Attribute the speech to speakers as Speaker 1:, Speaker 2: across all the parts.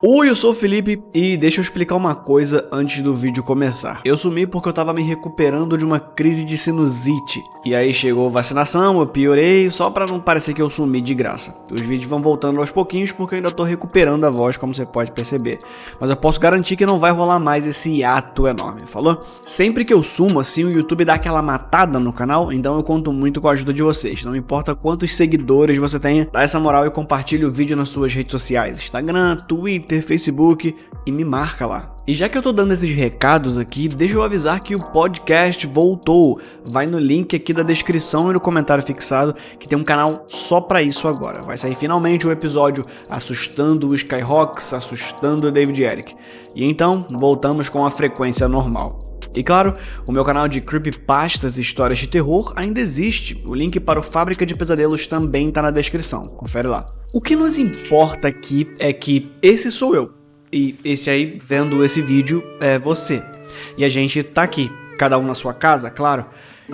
Speaker 1: Oi, eu sou o Felipe e deixa eu explicar uma coisa antes do vídeo começar. Eu sumi porque eu tava me recuperando de uma crise de sinusite. E aí chegou vacinação, eu piorei, só pra não parecer que eu sumi de graça. Os vídeos vão voltando aos pouquinhos porque eu ainda tô recuperando a voz, como você pode perceber. Mas eu posso garantir que não vai rolar mais esse hiato enorme, falou? Sempre que eu sumo assim, o YouTube dá aquela matada no canal, então eu conto muito com a ajuda de vocês. Não importa quantos seguidores você tenha, dá essa moral e compartilha o vídeo nas suas redes sociais. Instagram, Twitter, Facebook e me marca lá. E já que eu tô dando esses recados aqui, deixa eu avisar que o podcast voltou. Vai no link aqui da descrição e no comentário fixado que tem um canal só pra isso agora. Vai sair finalmente um episódio assustando o Skyrox, assustando o David Eric. E então, voltamos com a frequência normal. E claro, o meu canal de creepypastas e histórias de terror ainda existe. O link para o Fábrica de Pesadelos também tá na descrição. Confere lá. O que nos importa aqui é que esse sou eu. E esse aí, vendo esse vídeo, é você. E a gente tá aqui, cada um na sua casa, claro.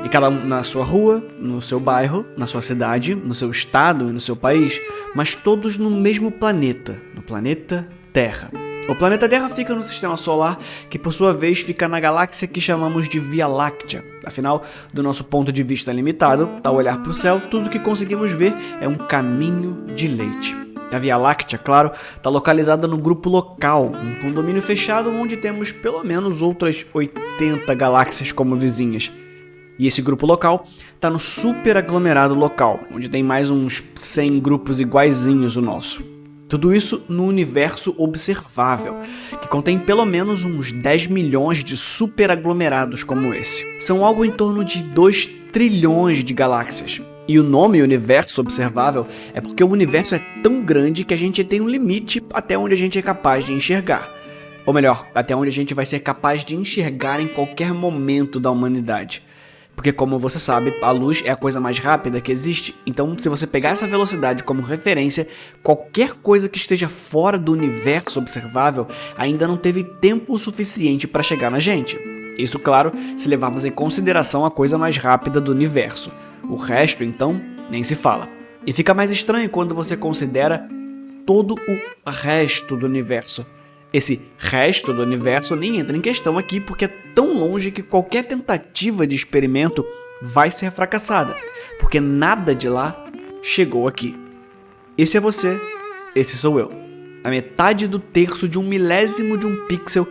Speaker 1: E cada um na sua rua, no seu bairro, na sua cidade, no seu estado e no seu país. Mas todos no mesmo planeta, no planeta Terra. O planeta Terra fica no Sistema Solar, que por sua vez fica na galáxia que chamamos de Via Láctea. Afinal, do nosso ponto de vista limitado, ao olhar para o céu, tudo que conseguimos ver é um caminho de leite. A Via Láctea, claro, está localizada no Grupo Local, um condomínio fechado onde temos pelo menos outras 80 galáxias como vizinhas. E esse grupo local está no super aglomerado local, onde tem mais uns 100 grupos iguaizinhos o nosso. Tudo isso no universo observável, que contém pelo menos uns 10 milhões de superaglomerados como esse. São algo em torno de 2 trilhões de galáxias. E o nome universo observável é porque o universo é tão grande que a gente tem um limite até onde a gente é capaz de enxergar. Ou melhor, até onde a gente vai ser capaz de enxergar em qualquer momento da humanidade. Porque, como você sabe, a luz é a coisa mais rápida que existe, então se você pegar essa velocidade como referência, qualquer coisa que esteja fora do universo observável ainda não teve tempo suficiente para chegar na gente. Isso, claro, se levarmos em consideração a coisa mais rápida do universo. O resto, então, nem se fala. E fica mais estranho quando você considera todo o resto do universo. Esse resto do universo nem entra em questão aqui porque é tão longe que qualquer tentativa de experimento vai ser fracassada, porque nada de lá chegou aqui. Esse é você, esse sou eu. A metade do terço de um milésimo de um pixel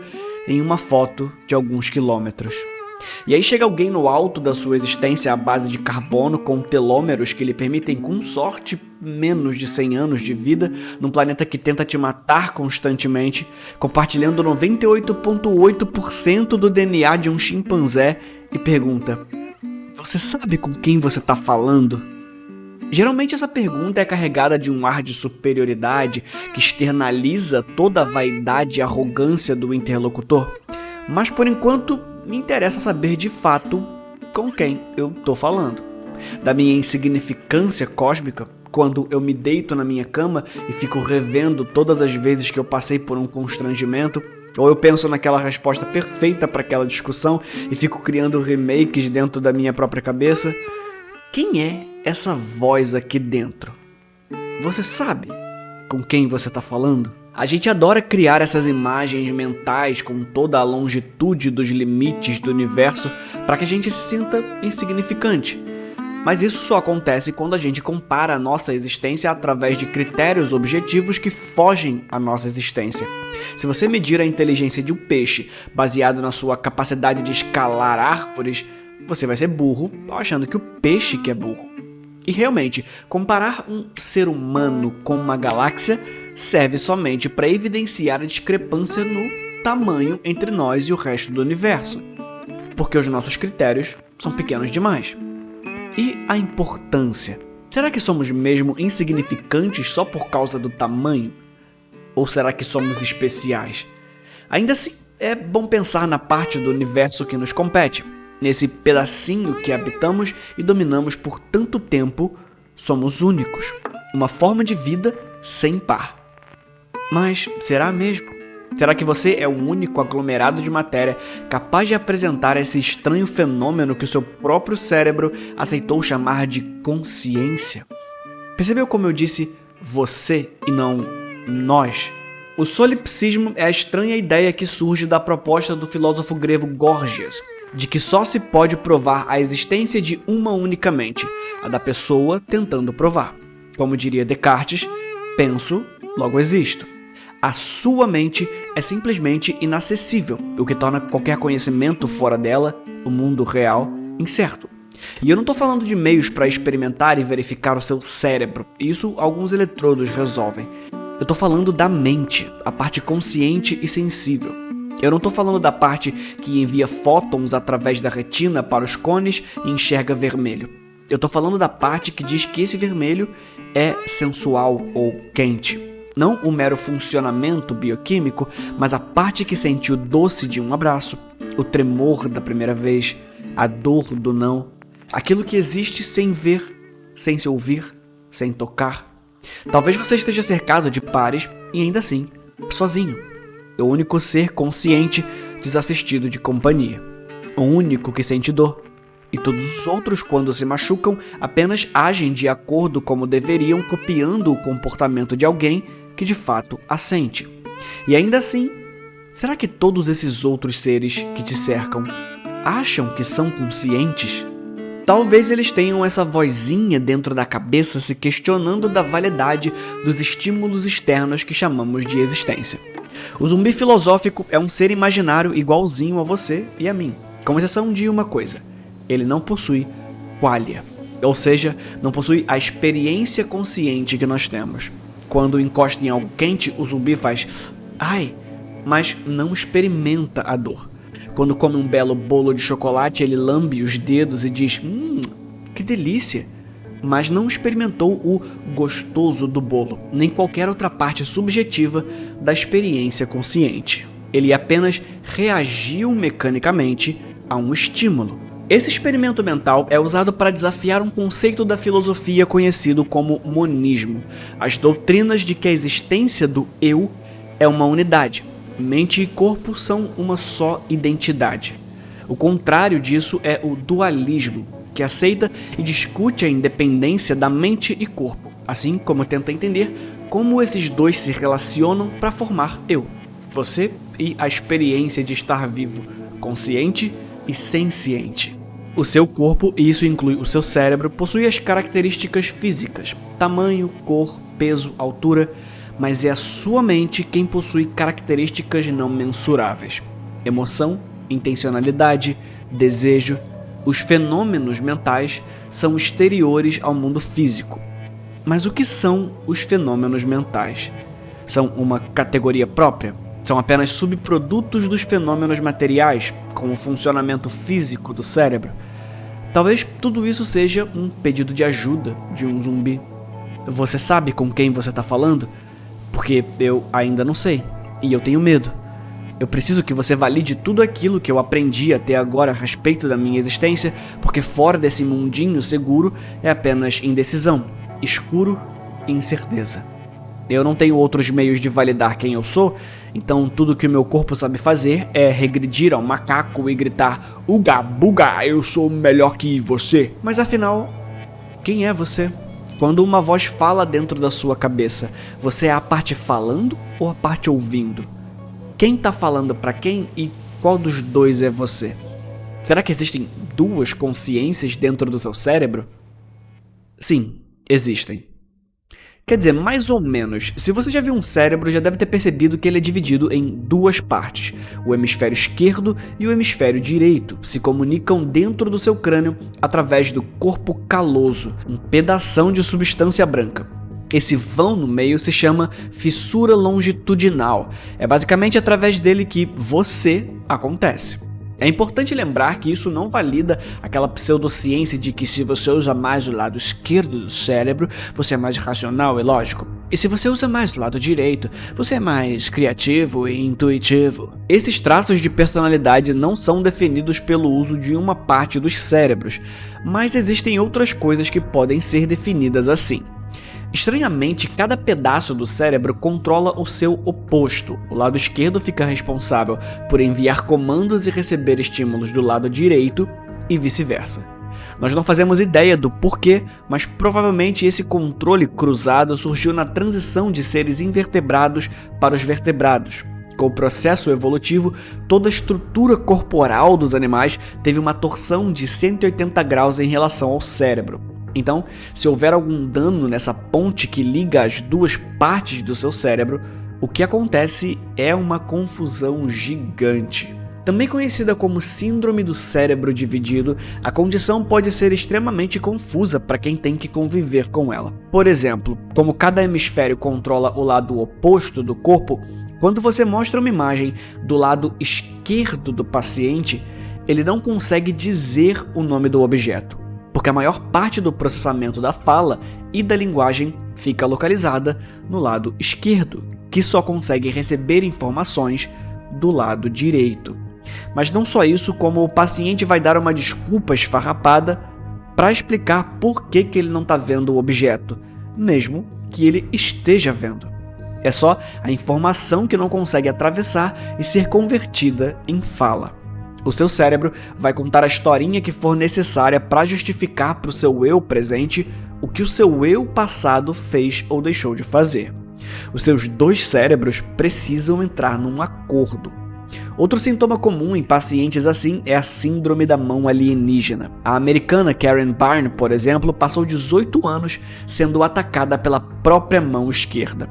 Speaker 1: em uma foto de alguns quilômetros. E aí chega alguém no alto da sua existência à base de carbono com telômeros que lhe permitem, com sorte, menos de 100 anos de vida, num planeta que tenta te matar constantemente, compartilhando 98,8% do DNA de um chimpanzé e pergunta: você sabe com quem você está falando? Geralmente essa pergunta é carregada de um ar de superioridade que externaliza toda a vaidade e arrogância do interlocutor. Mas por enquanto, me interessa saber de fato com quem eu tô falando. Da minha insignificância cósmica, quando eu me deito na minha cama e fico revendo todas as vezes que eu passei por um constrangimento, ou eu penso naquela resposta perfeita para aquela discussão e fico criando remakes dentro da minha própria cabeça. Quem é essa voz aqui dentro? Você sabe com quem você tá falando? A gente adora criar essas imagens mentais com toda a longitude dos limites do universo para que a gente se sinta insignificante. Mas isso só acontece quando a gente compara a nossa existência através de critérios objetivos que fogem à nossa existência. Se você medir a inteligência de um peixe baseado na sua capacidade de escalar árvores, você vai ser burro achando que o peixe que é burro. E realmente, comparar um ser humano com uma galáxia serve somente para evidenciar a discrepância no tamanho entre nós e o resto do universo, porque os nossos critérios são pequenos demais. E a importância? Será que somos mesmo insignificantes só por causa do tamanho? Ou será que somos especiais? Ainda assim, é bom pensar na parte do universo que nos compete. Nesse pedacinho que habitamos e dominamos por tanto tempo, somos únicos. Uma forma de vida sem par. Mas será mesmo? Será que você é o único aglomerado de matéria capaz de apresentar esse estranho fenômeno que o seu próprio cérebro aceitou chamar de consciência? Percebeu como eu disse você e não nós? O solipsismo é a estranha ideia que surge da proposta do filósofo grego Gorgias, de que só se pode provar a existência de uma unicamente, a da pessoa tentando provar. Como diria Descartes, penso, logo existo. A sua mente é simplesmente inacessível, o que torna qualquer conhecimento fora dela, o mundo real, incerto. E eu não estou falando de meios para experimentar e verificar o seu cérebro, isso alguns eletrodos resolvem. Eu estou falando da mente, a parte consciente e sensível. Eu não estou falando da parte que envia fótons através da retina para os cones e enxerga vermelho. Eu estou falando da parte que diz que esse vermelho é sensual ou quente. Não o mero funcionamento bioquímico, mas a parte que sente o doce de um abraço, o tremor da primeira vez, a dor do não. Aquilo que existe sem ver, sem se ouvir, sem tocar. Talvez você esteja cercado de pares e ainda assim, sozinho. O único ser consciente desassistido de companhia. O único que sente dor. E todos os outros, quando se machucam, apenas agem de acordo como deveriam, copiando o comportamento de alguém que de fato a sente. E ainda assim, será que todos esses outros seres que te cercam acham que são conscientes? Talvez eles tenham essa vozinha dentro da cabeça se questionando da validade dos estímulos externos que chamamos de existência. O zumbi filosófico é um ser imaginário igualzinho a você e a mim, com exceção de uma coisa: ele não possui qualia, ou seja, não possui a experiência consciente que nós temos. Quando encosta em algo quente, o zumbi faz ai, mas não experimenta a dor. Quando come um belo bolo de chocolate, ele lambe os dedos e diz que delícia, mas não experimentou o gostoso do bolo, nem qualquer outra parte subjetiva da experiência consciente. Ele apenas reagiu mecanicamente a um estímulo. Esse experimento mental é usado para desafiar um conceito da filosofia conhecido como monismo, as doutrinas de que a existência do eu é uma unidade. Mente e corpo são uma só identidade. O contrário disso é o dualismo, que aceita e discute a independência da mente e corpo, assim como tenta entender como esses dois se relacionam para formar eu, você e a experiência de estar vivo, consciente e senciente. O seu corpo, e isso inclui o seu cérebro, possui as características físicas, tamanho, cor, peso, altura, mas é a sua mente quem possui características não mensuráveis. Emoção, intencionalidade, desejo. Os fenômenos mentais são exteriores ao mundo físico. Mas o que são os fenômenos mentais? São uma categoria própria? São apenas subprodutos dos fenômenos materiais, com o funcionamento físico do cérebro? Talvez tudo isso seja um pedido de ajuda de um zumbi. Você sabe com quem você está falando? Porque eu ainda não sei, e eu tenho medo. Eu preciso que você valide tudo aquilo que eu aprendi até agora a respeito da minha existência, porque fora desse mundinho seguro é apenas indecisão, escuro e incerteza. Eu não tenho outros meios de validar quem eu sou, então tudo que o meu corpo sabe fazer é regredir ao macaco e gritar "Uga buga, eu sou melhor que você". Mas afinal, quem é você? Quando uma voz fala dentro da sua cabeça, você é a parte falando ou a parte ouvindo? Quem está falando para quem e qual dos dois é você? Será que existem duas consciências dentro do seu cérebro? Sim, existem. Quer dizer, mais ou menos. Se você já viu um cérebro, já deve ter percebido que ele é dividido em duas partes. O hemisfério esquerdo e o hemisfério direito se comunicam dentro do seu crânio através do corpo caloso, um pedação de substância branca. Esse vão no meio se chama fissura longitudinal. É basicamente através dele que você acontece. É importante lembrar que isso não valida aquela pseudociência de que se você usa mais o lado esquerdo do cérebro, você é mais racional e lógico. E se você usa mais o lado direito, você é mais criativo e intuitivo. Esses traços de personalidade não são definidos pelo uso de uma parte dos cérebros, mas existem outras coisas que podem ser definidas assim. Estranhamente, cada pedaço do cérebro controla o seu oposto. O lado esquerdo fica responsável por enviar comandos e receber estímulos do lado direito e vice-versa. Nós não fazemos ideia do porquê, mas provavelmente esse controle cruzado surgiu na transição de seres invertebrados para os vertebrados. Com o processo evolutivo, toda a estrutura corporal dos animais teve uma torção de 180 graus em relação ao cérebro. Então, se houver algum dano nessa ponte que liga as duas partes do seu cérebro, o que acontece é uma confusão gigante. Também conhecida como síndrome do cérebro dividido, a condição pode ser extremamente confusa para quem tem que conviver com ela. Por exemplo, como cada hemisfério controla o lado oposto do corpo, quando você mostra uma imagem do lado esquerdo do paciente, ele não consegue dizer o nome do objeto, porque a maior parte do processamento da fala e da linguagem fica localizada no lado esquerdo, que só consegue receber informações do lado direito. Mas não só isso, como o paciente vai dar uma desculpa esfarrapada para explicar por que ele não está vendo o objeto, mesmo que ele esteja vendo. É só a informação que não consegue atravessar e ser convertida em fala. O seu cérebro vai contar a historinha que for necessária para justificar para o seu eu presente o que o seu eu passado fez ou deixou de fazer. Os seus dois cérebros precisam entrar num acordo. Outro sintoma comum em pacientes assim é a síndrome da mão alienígena. A americana Karen Barn, por exemplo, passou 18 anos sendo atacada pela própria mão esquerda.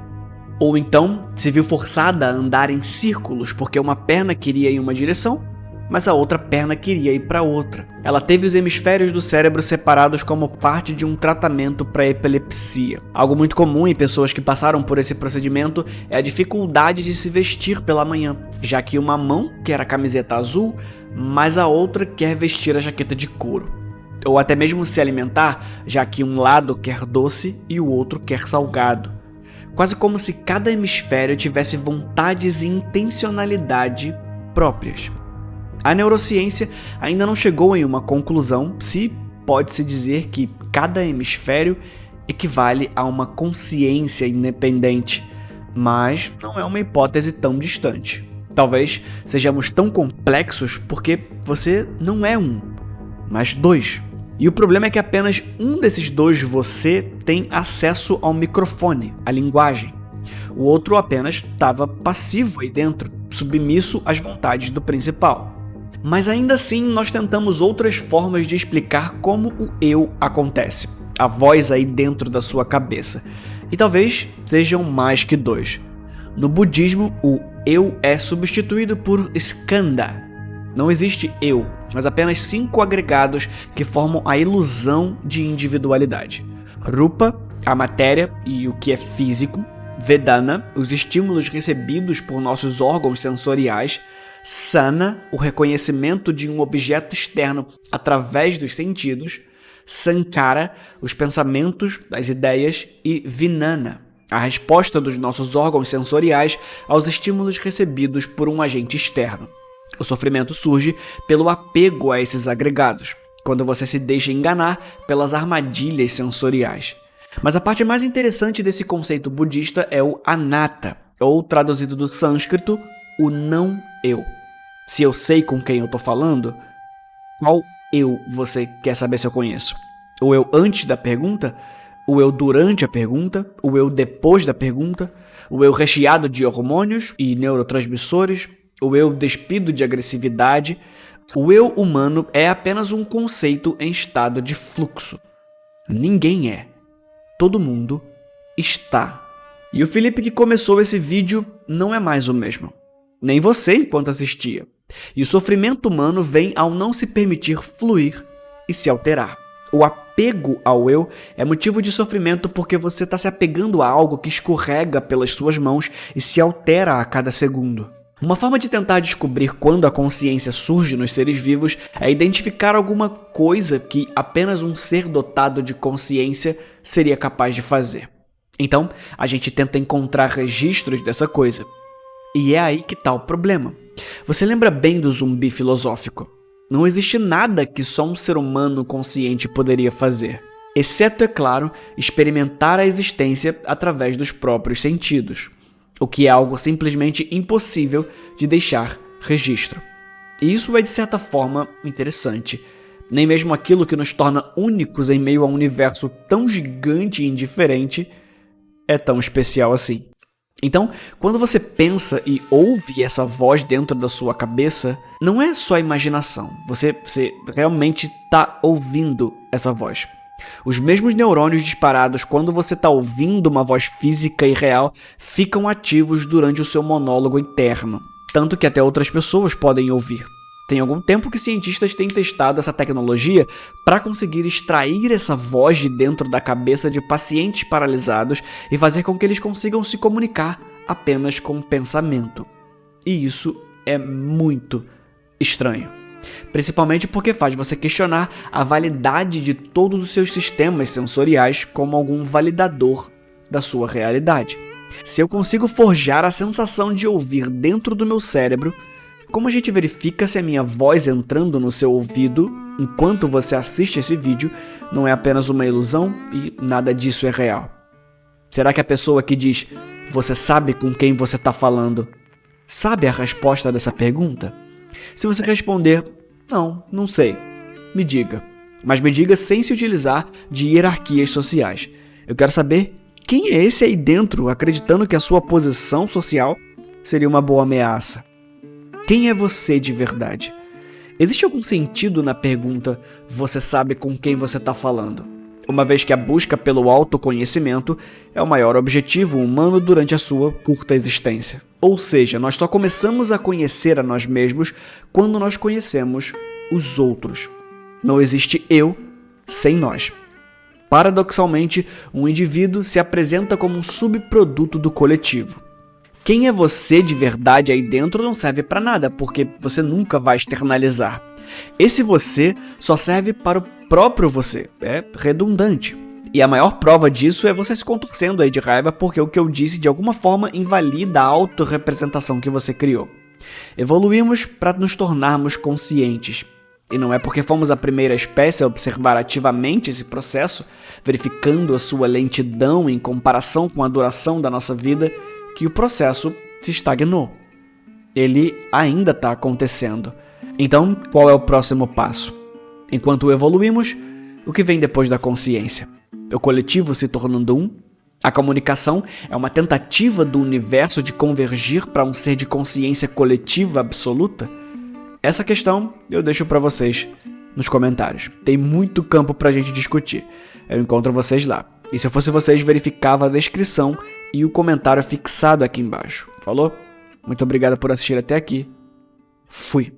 Speaker 1: Ou então, se viu forçada a andar em círculos porque uma perna queria ir em uma direção, mas a outra perna queria ir para outra. Ela teve os hemisférios do cérebro separados como parte de um tratamento para epilepsia. Algo muito comum em pessoas que passaram por esse procedimento é a dificuldade de se vestir pela manhã, já que uma mão quer a camiseta azul, mas a outra quer vestir a jaqueta de couro. Ou até mesmo se alimentar, já que um lado quer doce e o outro quer salgado. Quase como se cada hemisfério tivesse vontades e intencionalidade próprias. A neurociência ainda não chegou em uma conclusão se pode-se dizer que cada hemisfério equivale a uma consciência independente, mas não é uma hipótese tão distante. Talvez sejamos tão complexos porque você não é um, mas dois. E o problema é que apenas um desses dois você tem acesso ao microfone, à linguagem. O outro apenas estava passivo aí dentro, submisso às vontades do principal. Mas ainda assim nós tentamos outras formas de explicar como o eu acontece, a voz aí dentro da sua cabeça. E talvez sejam mais que dois. No budismo, o eu é substituído por skandha. Não existe eu, mas apenas 5 agregados que formam a ilusão de individualidade. Rupa, a matéria e o que é físico. Vedana, os estímulos recebidos por nossos órgãos sensoriais. Sana, o reconhecimento de um objeto externo através dos sentidos. Sankara, os pensamentos, as ideias. E Vijnana, a resposta dos nossos órgãos sensoriais aos estímulos recebidos por um agente externo. O sofrimento surge pelo apego a esses agregados, quando você se deixa enganar pelas armadilhas sensoriais. Mas a parte mais interessante desse conceito budista é o anatta, ou traduzido do sânscrito, o não eu. Se eu sei com quem eu estou falando, qual eu você quer saber se eu conheço? O eu antes da pergunta? O eu durante a pergunta? O eu depois da pergunta? O eu recheado de hormônios e neurotransmissores? O eu despido de agressividade? O eu humano é apenas um conceito em estado de fluxo. Ninguém é. Todo mundo está. E o Felipe que começou esse vídeo não é mais o mesmo. Nem você enquanto assistia. E o sofrimento humano vem ao não se permitir fluir e se alterar. O apego ao eu é motivo de sofrimento porque você está se apegando a algo que escorrega pelas suas mãos e se altera a cada segundo. Uma forma de tentar descobrir quando a consciência surge nos seres vivos é identificar alguma coisa que apenas um ser dotado de consciência seria capaz de fazer. Então, a gente tenta encontrar registros dessa coisa. E é aí que está o problema. Você lembra bem do zumbi filosófico? Não existe nada que só um ser humano consciente poderia fazer, exceto, é claro, experimentar a existência através dos próprios sentidos, o que é algo simplesmente impossível de deixar registro. E isso é de certa forma interessante, Nem mesmo aquilo que nos torna únicos em meio a um universo tão gigante e indiferente é tão especial assim. Então, quando você pensa e ouve essa voz dentro da sua cabeça, não é só imaginação. Você realmente está ouvindo essa voz. Os mesmos neurônios disparados quando você está ouvindo uma voz física e real ficam ativos durante o seu monólogo interno. Tanto que até outras pessoas podem ouvir. Tem algum tempo que cientistas têm testado essa tecnologia para conseguir extrair essa voz de dentro da cabeça de pacientes paralisados e fazer com que eles consigam se comunicar apenas com o pensamento. E isso é muito estranho. Principalmente porque faz você questionar a validade de todos os seus sistemas sensoriais como algum validador da sua realidade. Se eu consigo forjar a sensação de ouvir dentro do meu cérebro, como a gente verifica se a minha voz entrando no seu ouvido enquanto você assiste esse vídeo não é apenas uma ilusão e nada disso é real? Será que a pessoa que diz "você sabe com quem você está falando" sabe a resposta dessa pergunta? Se você responder não sei, me diga. Mas me diga sem se utilizar de hierarquias sociais. Eu quero saber quem é esse aí dentro acreditando que a sua posição social seria uma boa ameaça. Quem é você de verdade? Existe algum sentido na pergunta "você sabe com quem você está falando"? Uma vez que a busca pelo autoconhecimento é o maior objetivo humano durante a sua curta existência. Ou seja, nós só começamos a conhecer a nós mesmos quando nós conhecemos os outros. Não existe eu sem nós. Paradoxalmente, um indivíduo se apresenta como um subproduto do coletivo. Quem é você de verdade aí dentro não serve para nada, porque você nunca vai externalizar. Esse você só serve para o próprio você, é redundante. E a maior prova disso é você se contorcendo aí de raiva porque o que eu disse de alguma forma invalida a autorrepresentação que você criou. Evoluímos para nos tornarmos conscientes. E não é porque fomos a primeira espécie a observar ativamente esse processo, verificando a sua lentidão em comparação com a duração da nossa vida, que o processo se estagnou. Ele ainda está acontecendo. Então, qual é o próximo passo? Enquanto evoluímos, o que vem depois da consciência? O coletivo se tornando um? A comunicação é uma tentativa do universo de convergir para um ser de consciência coletiva absoluta? Essa questão eu deixo para vocês nos comentários. Tem muito campo para a gente discutir. Eu encontro vocês lá. E se eu fosse vocês, verificava a descrição e o comentário fixado aqui embaixo. Falou? Muito obrigado por assistir até aqui. Fui.